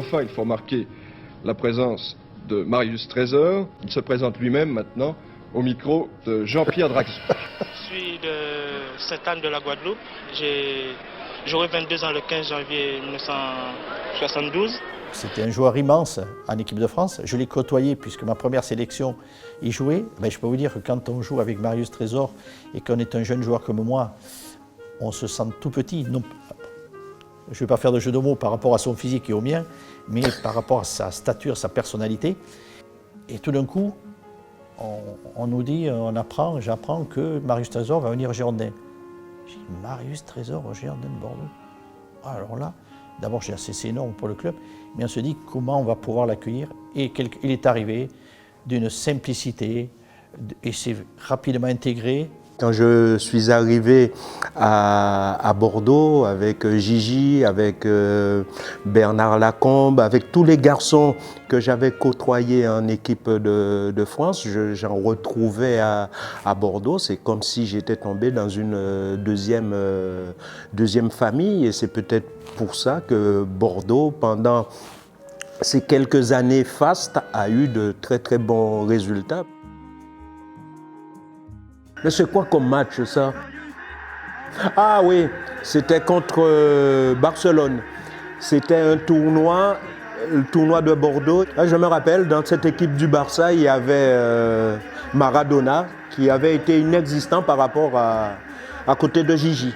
enfin, il faut remarquer la présence de Marius Trésor. Il se présente lui-même maintenant au micro de Jean-Pierre Draxler. Je suis de Sainte-Anne de la Guadeloupe. J'aurai 22 ans le 15 janvier 1972. C'était un joueur immense en équipe de France. Je l'ai côtoyé puisque ma première sélection y jouait. Je peux vous dire que quand on joue avec Marius Trésor et qu'on est un jeune joueur comme moi, on se sent tout petit. Non, je ne vais pas faire de jeu de mots par rapport à son physique et au mien, mais par rapport à sa stature, sa personnalité. Et tout d'un coup, on nous dit, j'apprends que Marius Trésor va venir au Girondins. J'ai dit, Marius Trésor au Girondins de Bordeaux. Alors là, d'abord, c'est énorme pour le club, mais on se dit comment on va pouvoir l'accueillir. Et il est arrivé d'une simplicité et s'est rapidement intégré. Quand je suis arrivé à Bordeaux avec Gigi, avec Bernard Lacombe, avec tous les garçons que j'avais côtoyés en équipe de France, j'en retrouvais à Bordeaux. C'est comme si j'étais tombé dans une deuxième famille, et c'est peut-être pour ça que Bordeaux, pendant ces quelques années fastes, a eu de très très bons résultats. Mais c'est quoi comme match ça? Ah oui, c'était contre Barcelone. C'était un tournoi, le tournoi de Bordeaux. Là, je me rappelle, dans cette équipe du Barça, il y avait Maradona qui avait été inexistant par rapport à côté de Gigi.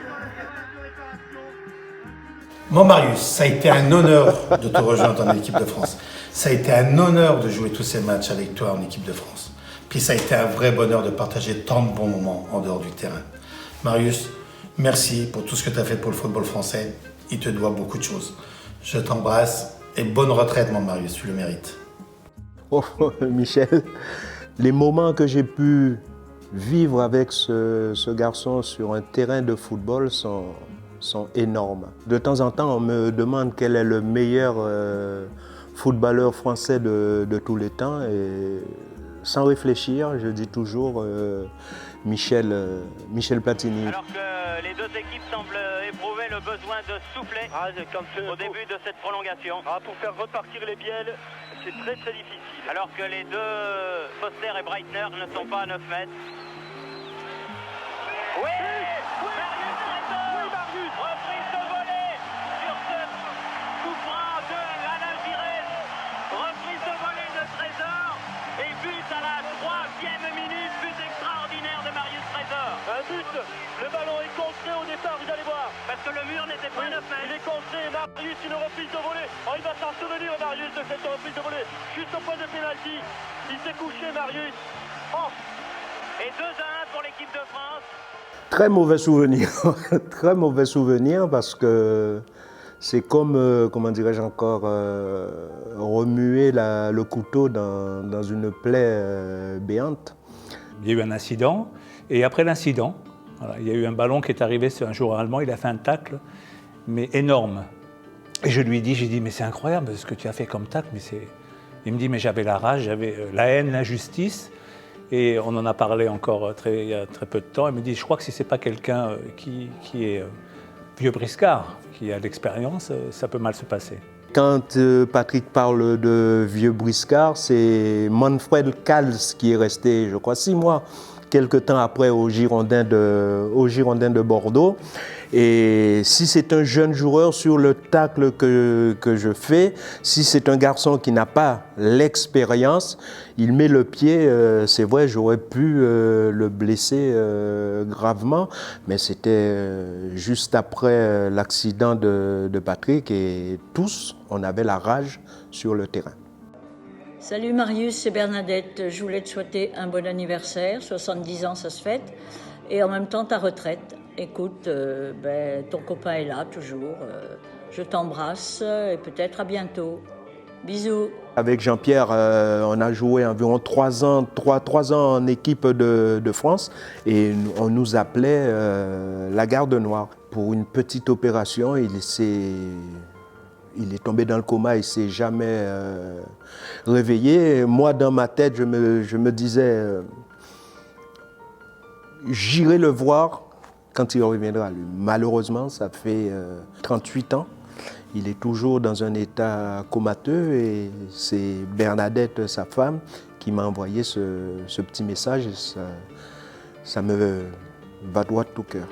Mon Marius, ça a été un honneur de te rejoindre en équipe de France. Ça a été un honneur de jouer tous ces matchs avec toi en équipe de France. Puis ça a été un vrai bonheur de partager tant de bons moments en dehors du terrain. Marius, merci pour tout ce que tu as fait pour le football français. Il te doit beaucoup de choses. Je t'embrasse et bonne retraite, mon Marius, tu le mérites. Oh, Michel, les moments que j'ai pu vivre avec ce garçon sur un terrain de football sont énormes. De temps en temps, on me demande quel est le meilleur footballeur français de tous les temps. Et sans réfléchir, je dis toujours Michel Platini. Alors que les deux équipes semblent éprouver le besoin de souffler au début de cette prolongation. Pour faire repartir les bielles, c'est très très difficile. Alors que les deux, Foster et Breitner, ne sont pas à 9 mètres. Oui, Marius, reprise de volée sur ce coup franc de Alain Giresse. Reprise de volée de Trésor. Et but à la 3e minute, but extraordinaire de Marius Trésor. Un but, le ballon est contré au départ, vous allez voir. Parce que le mur n'était pas à 9 mètres. Il est contré, Marius, une reprise de volée. Oh, il va s'en souvenir, Marius, de cette reprise de volée. Juste au point de pénalty. Il s'est couché, Marius. Oh. Et 2-1 pour l'équipe de France. Très mauvais souvenir, très mauvais souvenir parce que c'est comme, comment dirais-je encore, remuer le couteau dans une plaie béante. Il y a eu un incident, et après l'incident, voilà, il y a eu un ballon qui est arrivé sur un joueur allemand, il a fait un tacle, mais énorme. Et je lui ai dit, mais c'est incroyable ce que tu as fait comme tacle, mais c'est... Il me dit, mais j'avais la rage, j'avais la haine, l'injustice, et on en a parlé encore il y a très peu de temps. Il me dit, je crois que si ce n'est pas quelqu'un qui est vieux briscard, qui a de l'expérience, ça peut mal se passer. Quand Patrick parle de vieux briscard, c'est Manfred Kals qui est resté, je crois, 6 mois, quelque temps après au Girondins de Bordeaux. Et si c'est un jeune joueur sur le tacle que je fais, si c'est un garçon qui n'a pas l'expérience, il met le pied, c'est vrai, j'aurais pu le blesser gravement, mais c'était juste après l'accident de Patrick et tous, on avait la rage sur le terrain. Salut Marius, c'est Bernadette. Je voulais te souhaiter un bon anniversaire, 70 ans ça se fête, et en même temps ta retraite. Écoute, ton copain est là toujours, je t'embrasse et peut-être à bientôt. Bisous. Avec Jean-Pierre, on a joué environ 3 ans en équipe de France et on nous appelait la Garde Noire. Pour une petite opération, il est tombé dans le coma, il ne s'est jamais réveillé. Moi, dans ma tête, je me disais, j'irai le voir quand il reviendra. Malheureusement, ça fait 38 ans Il est toujours dans un état comateux et c'est Bernadette, sa femme, qui m'a envoyé ce petit message. Et ça me va droit au cœur.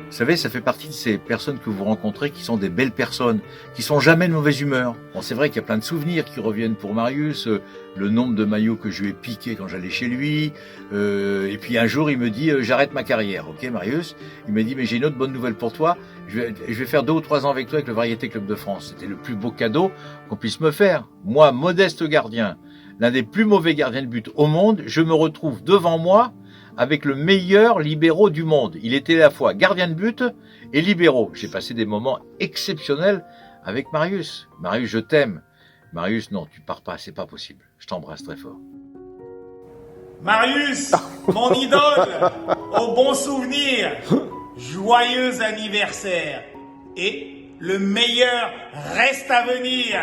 Vous savez, ça fait partie de ces personnes que vous rencontrez qui sont des belles personnes, qui sont jamais de mauvaise humeur. Bon, c'est vrai qu'il y a plein de souvenirs qui reviennent pour Marius, le nombre de maillots que je lui ai piqués quand j'allais chez lui, et puis un jour il me dit j'arrête ma carrière, ok Marius. Il m'a dit mais j'ai une autre bonne nouvelle pour toi, je vais faire 2 ou 3 ans avec toi avec le Variété Club de France. C'était le plus beau cadeau qu'on puisse me faire. Moi, modeste gardien, l'un des plus mauvais gardiens de but au monde, je me retrouve devant moi avec le meilleur libéraux du monde. Il était à la fois gardien de but et libéraux. J'ai passé des moments exceptionnels avec Marius. Marius, je t'aime. Marius, non, tu pars pas, c'est pas possible. Je t'embrasse très fort. Marius, mon idole, au bon souvenir, joyeux anniversaire. Et le meilleur reste à venir.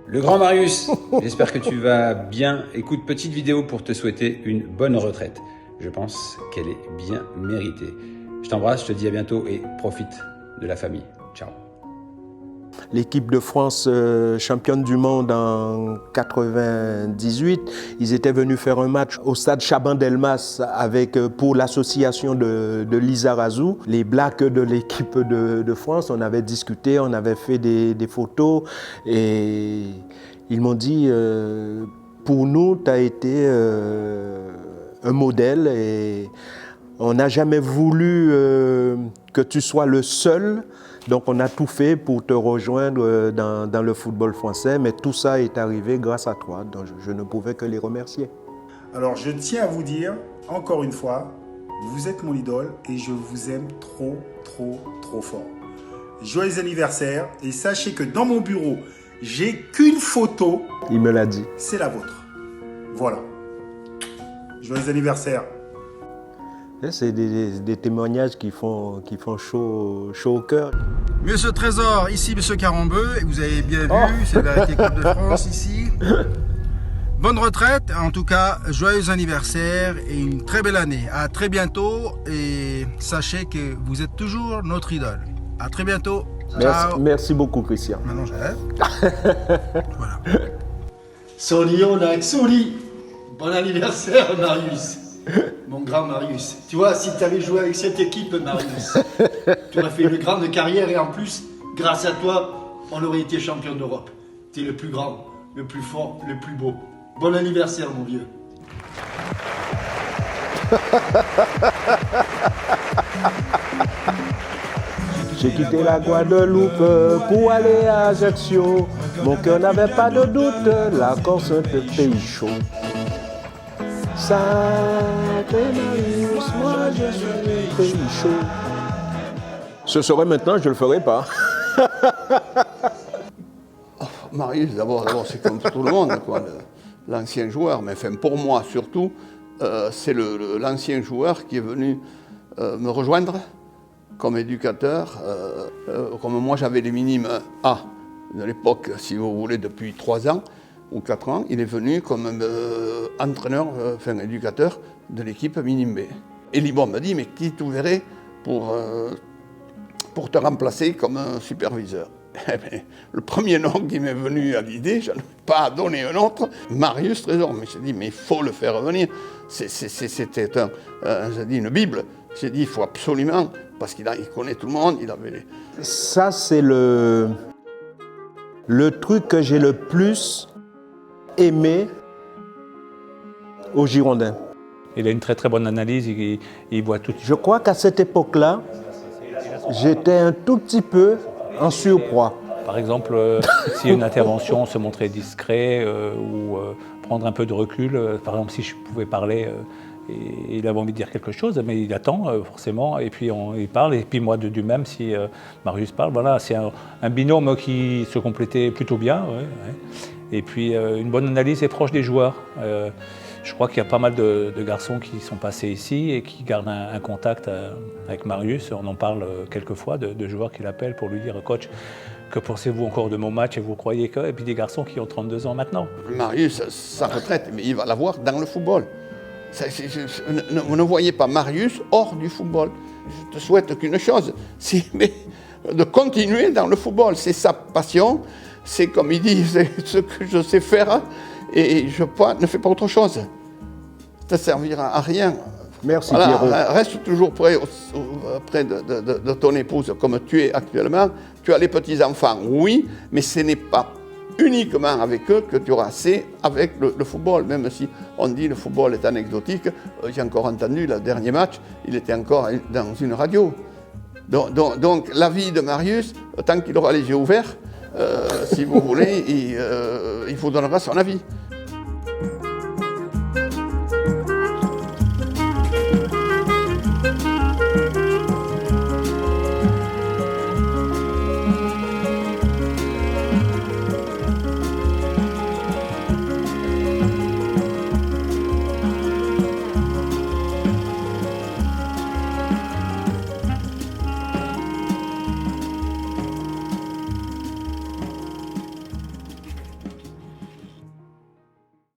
Le grand Marius, j'espère que tu vas bien. Écoute, petite vidéo pour te souhaiter une bonne retraite. Je pense qu'elle est bien méritée. Je t'embrasse, je te dis à bientôt et profite de la famille. Ciao. L'équipe de France championne du monde en 98, ils étaient venus faire un match au stade Chaban-Delmas pour l'association de Lizarazu. Les Blacks de l'équipe de France, on avait discuté, on avait fait des photos et ils m'ont dit pour nous, tu as été un modèle et on n'a jamais voulu que tu sois le seul. Donc on a tout fait pour te rejoindre dans le football français, mais tout ça est arrivé grâce à toi, donc je ne pouvais que les remercier. Alors je tiens à vous dire, encore une fois, vous êtes mon idole et je vous aime trop, trop, trop fort. Joyeux anniversaire et sachez que dans mon bureau, j'ai qu'une photo. Il me l'a dit. C'est la vôtre. Voilà. Joyeux anniversaire. C'est des témoignages qui font chaud au cœur. Monsieur Trésor, ici Monsieur Carambeu, et vous avez bien vu, c'est la Variété Club de France ici. Bonne retraite, en tout cas, joyeux anniversaire et une très belle année. À très bientôt et sachez que vous êtes toujours notre idole. À très bientôt. Merci beaucoup, Christian. Maintenant, j'arrête. Voilà. Soli, on a Soli. Bon anniversaire, Marius. Mon grand Marius. Tu vois, si tu avais joué avec cette équipe, Marius, tu aurais fait une grande carrière et en plus, grâce à toi, on aurait été champion d'Europe. Tu es le plus grand, le plus fort, le plus beau. Bon anniversaire, mon vieux. J'ai quitté la Guadeloupe pour aller à Ajaccio. Mon cœur n'avait pas de doute, la Corse est un pays chaud. Sacré Marius, moi je suis un pays chaud. Ce serait maintenant, je ne le ferai pas. Marius, d'abord c'est comme tout le monde, l'ancien joueur, mais enfin, pour moi surtout, c'est l'ancien joueur qui est venu me rejoindre comme éducateur. Comme moi j'avais les minimes A de l'époque, si vous voulez, depuis 3 ans ou 4 ans, il est venu comme entraîneur, enfin éducateur de l'équipe minime B. Et Libon m'a dit, mais qui tu verrais pour te remplacer comme un superviseur? Le premier nom qui m'est venu à l'idée, je n'ai pas donné un autre, Marius Trésor. Mais j'ai dit, mais il faut le faire revenir. C'était une Bible. J'ai dit, il faut absolument, parce qu'il connaît tout le monde. Ça, c'est le truc que j'ai le plus aimé aux Girondins. Il a une très très bonne analyse, il voit tout. Je crois qu'à cette époque-là, j'étais un tout petit peu en surpoids. Par exemple, si une intervention se montrait discret ou prendre un peu de recul, par exemple si je pouvais parler et il avait envie de dire quelque chose, mais il attend forcément, et puis il parle, et puis moi du même si Marius parle. Voilà, c'est un binôme qui se complétait plutôt bien. Ouais. Et puis une bonne analyse est proche des joueurs. Je crois qu'il y a pas mal de garçons qui sont passés ici et qui gardent un contact avec Marius. On en parle quelquefois de joueurs qui l'appellent pour lui dire « Coach, que pensez-vous encore de mon match et vous croyez que… » Et puis des garçons qui ont 32 ans maintenant. Marius, sa retraite, mais il va l'avoir dans le football. Vous ne voyez pas Marius hors du football. Je te souhaite qu'une chose, c'est de continuer dans le football. C'est sa passion, c'est comme il dit, c'est ce que je sais faire et je ne fais pas autre chose. Ça ne servira à rien. Merci voilà, Pierrot. Reste toujours près de ton épouse comme tu es actuellement. Tu as les petits-enfants, oui, mais ce n'est pas uniquement avec eux que tu auras assez avec le football, même si on dit le football est anecdotique. J'ai encore entendu le dernier match, il était encore dans une radio. Donc la vie de Marius, tant qu'il aura les yeux ouverts, si vous voulez, il vous donnera son avis.